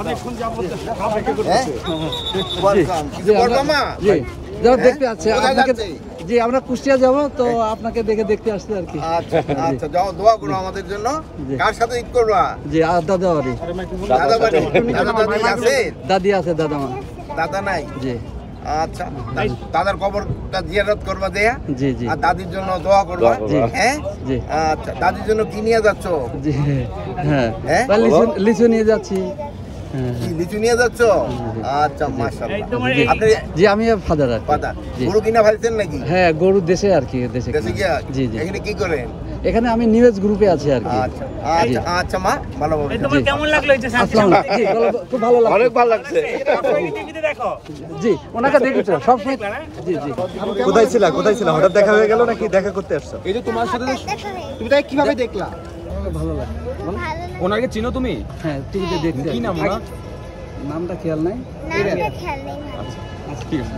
অনেকক্ষণ যাবত অপেক্ষা করতেছে। দেখতে আছে আপনাকে। জি আমরা কুষ্টিয়া যাব, তো আপনাকে দেখতে আসছে আর কি। আচ্ছা আচ্ছা, যাও দোয়া করো আমাদের জন্য। কার সাথে ঈদ করবা? জি আর দাদা বাড়ি। দাদা বাড়ি? দাদা দাদি আছে? দাদি আছে, দাদা মা। দাদা নাই? জি আচ্ছা, দাদার কবরটা জিয়ারত করবা দেয়া। জি জি। আর দাদির জন্য দোয়া করবা। হ্যাঁ জি। আচ্ছা, দাদির জন্য কি নিয়ে যাচ্ছ? জি হ্যাঁ, হ্যাঁ? লিচু নিয়ে যাচ্ছি। কি লিচু নিয়ে যাচ্ছ? আচ্ছা মাশাআল্লাহ। আপনি? জি আমি ফাদার আর কি। ফাদার। গরু কিনা ফেলছেন নাকি? হ্যাঁ গরু দেশে আর কি, দেশে গিয়া? জি জি। এখানে কি করেন? এখানে আমি নিউজ গ্রুপে আছি আর কি। আচ্ছা আচ্ছা আচ্ছা মা, ভালো হবে। তোমার কেমন লাগলো এই যে আসসালামু আলাইকুম। জি খুব ভালো লাগছে, অনেক ভালো লাগছে। টিভিতে দেখো। জি ওনাকে দেখেছো সব সময়। জি জি। কোথায় ছিলা হঠাৎ দেখা হয়ে গেল নাকি দেখা করতে আসছো? এই যে তোমার সাথে তুমি তাকে কিভাবে দেখলা? ভালো লাগে। ওনাকে চিনো তুমি? হ্যাঁ টিভিতে দেখতে। কি নাম ওনার? নামটা খেয়াল নাই। নামটা খেয়াল নেই। ঠিক আছে।